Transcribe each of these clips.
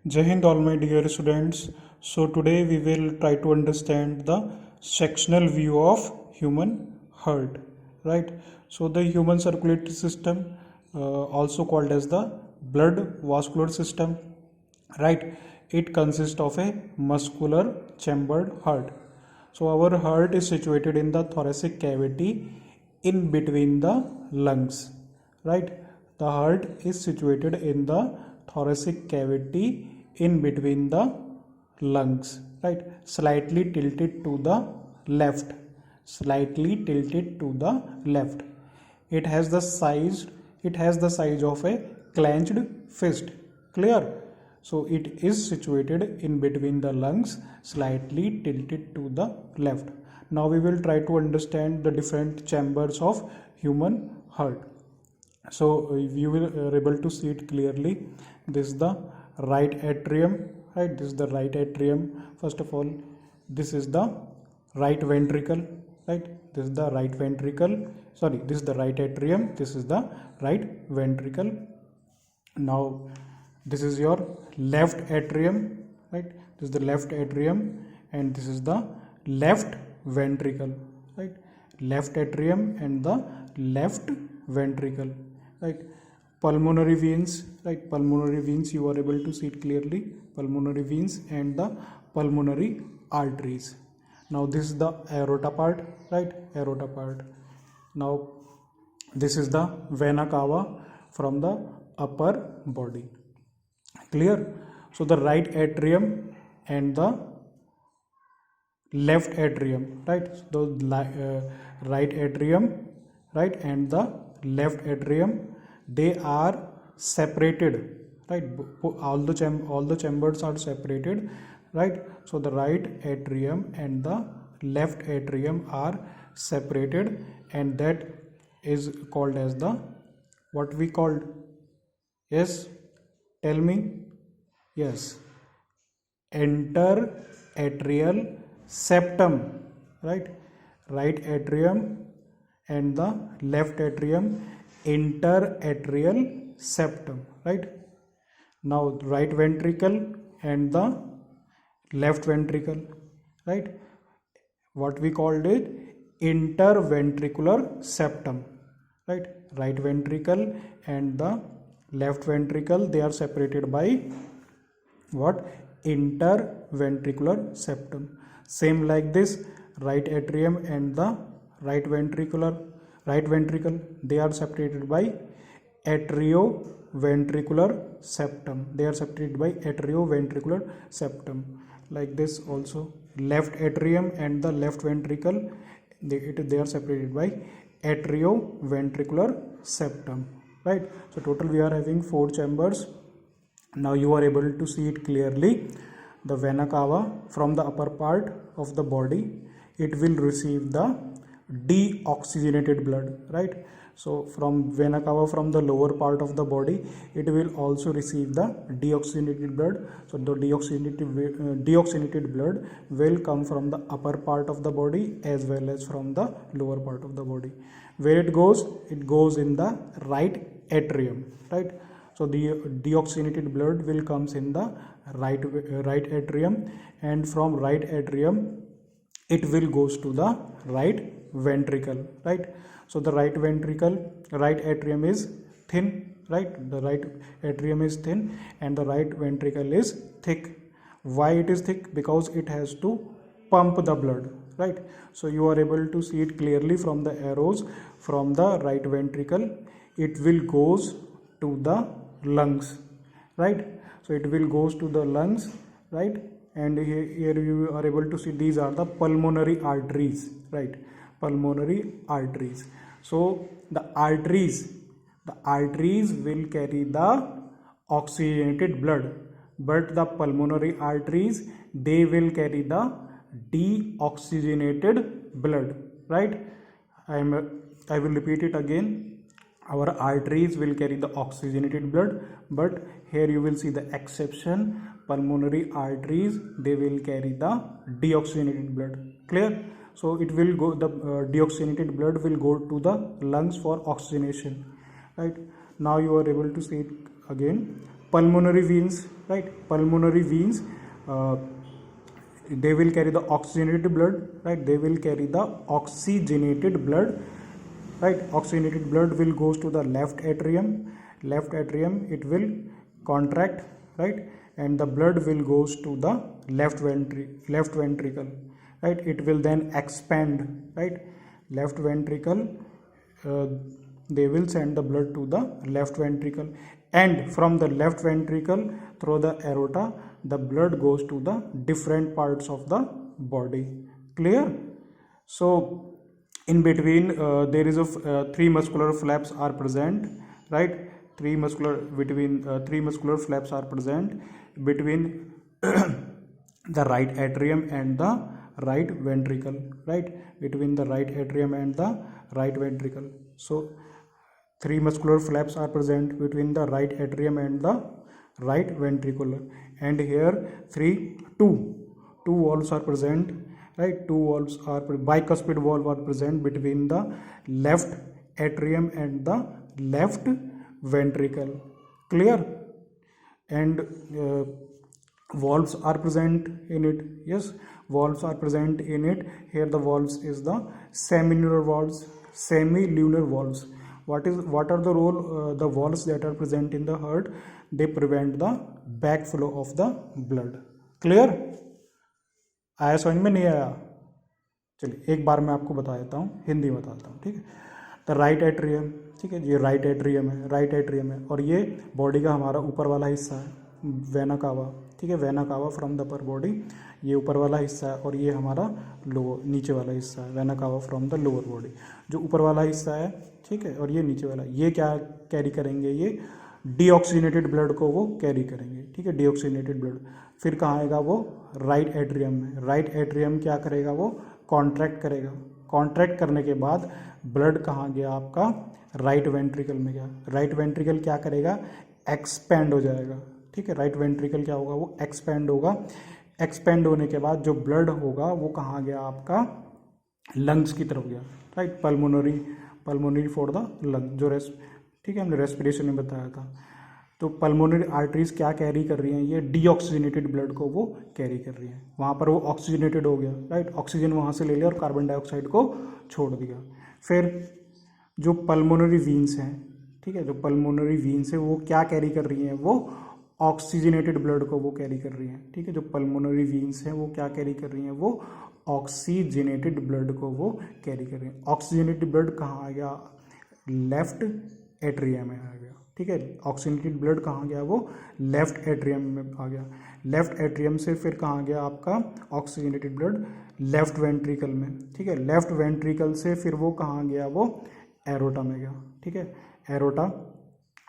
Jai Hind, all my dear students. So today we will try to understand the sectional view of human heart, right? So the human circulatory system, also called as the blood vascular system, right? It consists of a muscular chambered heart. So our heart is situated in the thoracic cavity in between the lungs, right? The heart is situated in the thoracic cavity in between the lungs, right? Slightly tilted to the left, slightly tilted to the left. It has the size, it has the size of a clenched fist. Clear? So it is situated in between the lungs, slightly tilted to the left. Now we will try to understand the different chambers of human heart. So you will able to see it clearly. This is the right atrium, right? This is the right atrium. First of all, this is the right ventricle, right? This is the right ventricle. Sorry, this is the right atrium. This is the right ventricle. Now this is your left atrium, right? This is the left atrium, and this is the left ventricle, right? Left atrium and the left ventricle, right? Pulmonary veins, right? Pulmonary veins, you are able to see it clearly. Pulmonary veins and the pulmonary arteries. Now this is the aorta part, right? Aorta part. Now this is the vena cava from the upper body. Clear? So the right atrium and the left atrium, right? So right atrium, right, and the left atrium, they are separated, right? All the chambers are separated, right? So the right atrium and the left atrium are separated, and that is called as the, what we called? Yes, tell me. Yes, interatrial septum, right? Right atrium and the left atrium, interatrial septum, right? Now right ventricle and the left ventricle, right? What we called it, interventricular septum, right? Right ventricle and the left ventricle, they are separated by what? Interventricular septum. Same like this, right atrium and the right ventricle, they are separated by atrioventricular septum. They are separated by atrioventricular septum. Like this also, left atrium and the left ventricle, they are separated by atrioventricular septum, right? So total we are having 4 chambers. Now you are able to see it clearly. The vena cava from the upper part of the body, it will receive the deoxygenated blood, right? So from vena cava from the lower part of the body, it will also receive the deoxygenated blood. So the deoxygenated blood will come from the upper part of the body as well as from the lower part of the body. Where it goes in the right atrium, right? So the deoxygenated blood will comes in the right atrium, and from right atrium it will goes to the right ventricle, right? So the right atrium is thin, right? The right atrium is thin and the right ventricle is thick. Why it is thick? Because it has to pump the blood, right? So you are able to see it clearly from the arrows. From the right ventricle, it will goes to the lungs, right? So it will goes to the lungs, right? And here you are able to see these are the pulmonary arteries, right? Pulmonary arteries. So the arteries will carry the oxygenated blood, but the pulmonary arteries, they will carry the deoxygenated blood, right? I will repeat it again. Our arteries will carry the oxygenated blood, but here you will see the exception. Pulmonary arteries, they will carry the deoxygenated blood. Clear? So it will go, the deoxygenated blood will go to the lungs for oxygenation, right? Now you are able to see it again. pulmonary veins, right? Pulmonary veins, they will carry the oxygenated blood, right? They will carry the oxygenated blood, right? Oxygenated blood will goes to the left atrium. Left atrium, it will contract, right? And the blood will goes to the left ventricle, right? It will then expand, right? Left ventricle, they will send the blood to the left ventricle, and from the left ventricle through the aorta the blood goes to the different parts of the body. Clear? So in between there is three muscular flaps are present, right? Three muscular flaps are present between the right atrium and the right ventricle, right? Between the right atrium and the right ventricle. So three muscular flaps are present between the right atrium and the right ventricle, and here two valves are present, right? Two valves are bicuspid valve are present between the left atrium and the left ventricle. Clear? And valves are present in it. Yes, valves are present in it. Here the valves is the semilunar valves. What are the role the valves that are present in the heart? They prevent the backflow of the blood. Clear? आया समझ में? नहीं आया? चलिए एक बार मैं आपको बता देता हूँ, हिंदी में बताता हूँ, ठीक है? द राइट एट्रियम, ठीक है, ये राइट एट्रियम है और ये बॉडी का हमारा ऊपर वाला हिस्सा है, वेना कावा, ठीक है? Vena cava from the upper body, ये ऊपर वाला हिस्सा है, और ये हमारा नीचे वाला हिस्सा है, vena cava from the lower body. जो ऊपर वाला हिस्सा है, ठीक है, और ये नीचे वाला, ये क्या कैरी करेंगे? ये डीऑक्सीजनेटेड ब्लड को वो कैरी करेंगे, ठीक है? डीऑक्सीजनेटेड ब्लड फिर कहाँ आएगा? वो राइट एट्रियम में। राइट एट्रियम क्या करेगा? वो कॉन्ट्रैक्ट करेगा। कॉन्ट्रैक्ट करने के बाद ब्लड कहाँ गया? आपका राइट वेंट्रिकल में गया। राइट वेंट्रिकल क्या करेगा? एक्सपेंड हो जाएगा, ठीक है? राइट वेंट्रिकल क्या होगा? वो एक्सपेंड होगा। एक्सपेंड होने के बाद जो ब्लड होगा वो कहाँ गया? आपका लंग्स की तरफ गया, right? Pulmonary for the lung, जो ठीक है, हमने रेस्पिरेशन में बताया था। तो पल्मोनरी आर्टरीज क्या कैरी कर रही हैं? ये डीऑक्सीजनेटेड ब्लड को वो कैरी कर रही हैं। वहाँ पर वो ऑक्सीजनेटेड हो गया, राइट? ऑक्सीजन वहाँ से ले लिया और कार्बन डाइऑक्साइड को छोड़ दिया। फिर जो पल्मोनरी वीन्स हैं, ठीक है, जो पल्मोनरी वीन्स है वो क्या कैरी कर रही हैं? वो ऑक्सीजनेटेड ब्लड को वो कैरी कर रही हैं, ठीक है? जो पल्मोनरी वीन्स हैं वो क्या कैरी कर रही हैं? वो ऑक्सीजनेटेड ब्लड को वो कैरी कर रही हैं। ऑक्सीजनेटेड ब्लड कहाँ आ गया? लेफ्ट एट्रियम में आ गया, ठीक है? ऑक्सीजनेटेड ब्लड कहाँ गया? वो लेफ्ट एट्रियम में आ गया। लेफ्ट एट्रियम से फिर कहाँ गया आपका ऑक्सीजनेटेड ब्लड? लेफ्ट वेंट्रिकल में, ठीक है? लेफ्ट वेंट्रिकल से फिर वो कहाँ गया? वो एरोटा में गया, ठीक है? एरोटा,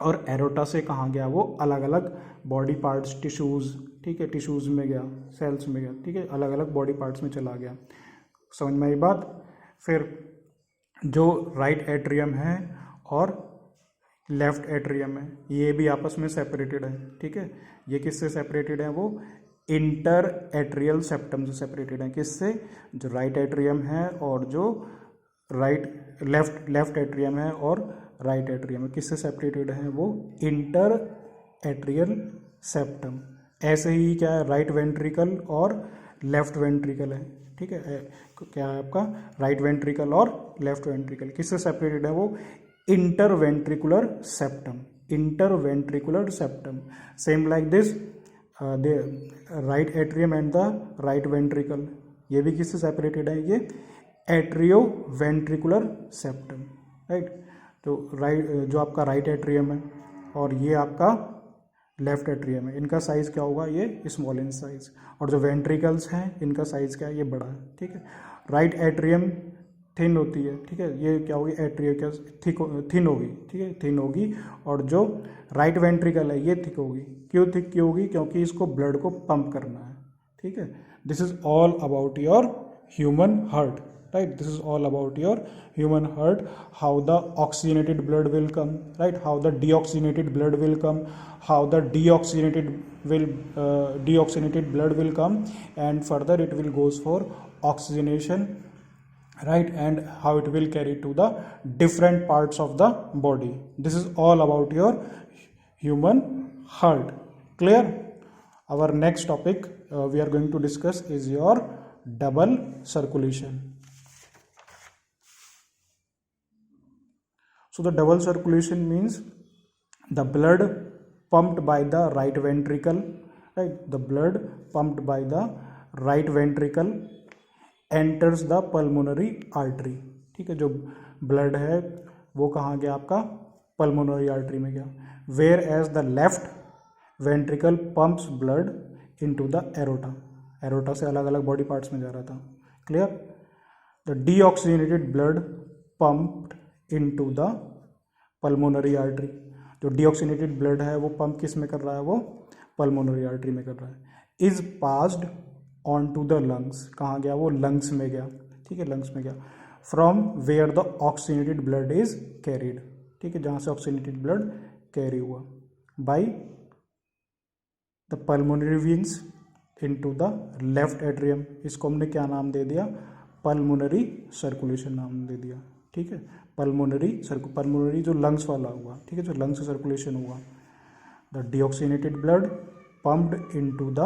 और एरोटा से कहाँ गया? वो अलग अलग बॉडी पार्ट्स, टिश्यूज़, ठीक है, टिश्यूज़ में गया, सेल्स में गया, ठीक है? अलग अलग बॉडी पार्ट्स में चला गया। समझ में आई बात? फिर जो राइट एट्रियम है और लेफ्ट एट्रियम है, ये भी आपस में सेपरेटेड है, ठीक है? ये किससे सेपरेटेड है? वो इंटर एट्रियल सेप्टम से सेपरेटेड है। किससे? जो राइट एट्रियम है और जो लेफ्ट एट्रियम है और राइट एट्रियम है, किससे सेपरेटेड है? वो इंटर एट्रियल सेप्टम। ऐसे ही क्या है? राइट वेंट्रिकल और लेफ्ट वेंट्रिकल है, ठीक है? क्या है आपका? राइट वेंट्रिकल और लेफ्ट वेंट्रिकल किससे सेपरेटेड है? वो interventricular septum. Same like this, the right atrium and the right ventricle, ये भी किससे सेपरेटेड है? ये एट्रियोवेंट्रिकुलर सेप्टम, राइट? तो जो आपका राइट एट्रियम है और ये आपका लेफ्ट एट्रियम है, इनका साइज क्या होगा? ये स्मॉल इन साइज, और जो वेंट्रिकल्स हैं इनका साइज क्या है? ये बड़ा है, ठीक है? राइट एट्रियम थिन होती है, ठीक है? ये क्या होगी? एट्रियो क्या थिन होगी, ठीक है? थिन होगी। और जो राइट वेंट्रिकल है ये थिक होगी। क्यों थिक होगी? क्योंकि इसको ब्लड को पंप करना है, ठीक है? This is all about your human heart, right? This is all about your human heart, how the oxygenated blood will come, right? How the deoxygenated blood will come, how the deoxygenated blood will come, and further it will goes for oxygenation, right? And how it will carry to the different parts of the body. This is all about your human heart. Clear? Our next topic we are going to discuss is your double circulation. So the double circulation means the blood pumped by the right ventricle, right? The blood pumped by the right ventricle enters the pulmonary artery. ठीक है, जो blood है वो कहाँ गया आपका pulmonary artery में गया. Whereas the left ventricle pumps blood into the aorta. Aorta से अलग अलग बॉडी पार्ट्स में जा रहा था. Clear? The deoxygenated blood pumped into the pulmonary artery. जो डीऑक्सीजनेटेड ब्लड है वो पंप किस में कर रहा है, वो पल्मोनरी आर्टरी में कर रहा है. Is passed on to the lungs. कहाँ गया वो, लंग्स में गया. ठीक है, लंग्स में गया. From where the oxygenated blood is carried. ठीक है, जहाँ से ऑक्सीजनेटेड ब्लड कैरी हुआ by the pulmonary veins into the left atrium. इसको हमने क्या नाम दे दिया, पल्मोनरी सर्कुलेशन नाम दे दिया. ठीक है, पल्मोनरी जो लंग्स वाला हुआ. ठीक है, जो लंग्स से सर्कुलेशन हुआ. The deoxygenated blood pumped into the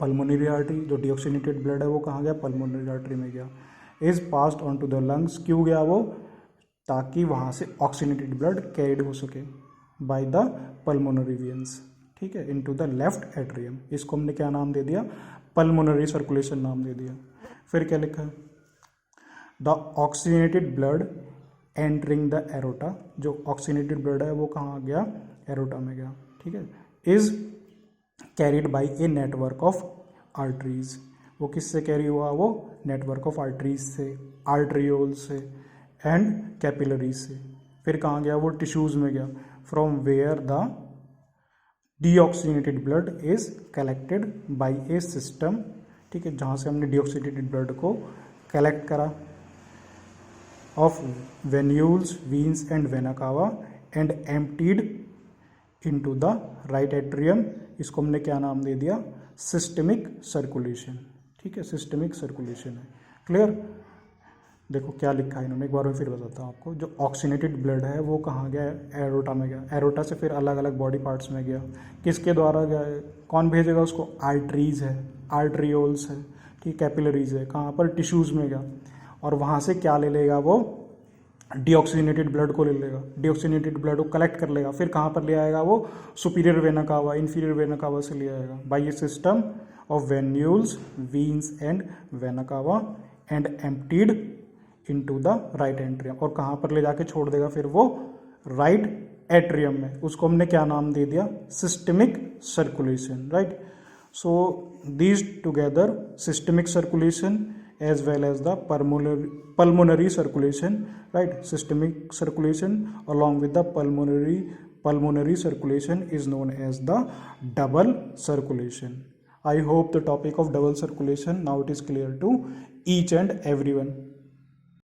pulmonary artery. जो डीऑक्सीनेटेड ब्लड है वो कहाँ गया, पल्मोनरी आर्टरी में गया. Is passed on to the lungs. क्यों गया वो, ताकि वहाँ से ऑक्सीनेटेड ब्लड कैरिड हो सके बाय द पल्मोनरी वेन्स. ठीक है, इनटू द लेफ्ट एट्रियम. इसको हमने क्या नाम दे दिया, पल्मोनरी सर्कुलेशन नाम दे दिया. फिर क्या लिखा है, the oxygenated blood entering the aorta. जो ऑक्सीनेटेड ब्लड है वो कहाँ गया, एरोटा में गया. ठीक है, is carried by a network of arteries. वो किससे कैरी हुआ, वो नेटवर्क ऑफ आर्टरीज से, आर्टरियोल से एंड कैपिलरीज से. फिर कहाँ गया वो, टिश्यूज में गया. From where the deoxygenated blood is collected by a system. ठीक है, जहाँ से हमने डीऑक्सीनेटेड ब्लड को कलेक्ट करा, of venules, veins and vena cava and emptied into the right atrium. इसको हमने क्या नाम दे दिया, सिस्टमिक सर्कुलेशन. ठीक है, सिस्टमिक सर्कुलेशन है. क्लियर? देखो क्या लिखा है इन्होंने, एक बार मैं फिर बताता हूँ आपको. जो ऑक्सीनेटेड ब्लड है वो कहाँ गया, एरोटा में गया. एरोटा से फिर अलग अलग बॉडी पार्ट्स में गया. किसके द्वारा गया है, कौन भेजेगा उसको, आर्टरीज है, आर्टरियोल्स है. ठीक, कैपिलरीज है. कहाँ पर, टिश्यूज में गया. और वहाँ से क्या ले लेगा वो, डीऑक्सीनेटेड ब्लड को ले लेगा. डीऑक्सीनेटेड ब्लड को कलेक्ट कर लेगा. फिर कहाँ पर ले आएगा वो, superior vena cava, inferior vena cava से ले आएगा by a system of venules, veins and vena cava and emptied into the right atrium. और कहाँ पर ले जाके छोड़ देगा फिर वो, राइट एट्रियम में. उसको हमने क्या नाम दे दिया, systemic circulation. Right? So these together, systemic circulation as well as the pulmonary circulation, right? Systemic circulation along with the pulmonary circulation is known as the double circulation. I hope the topic of double circulation now it is clear to each and everyone.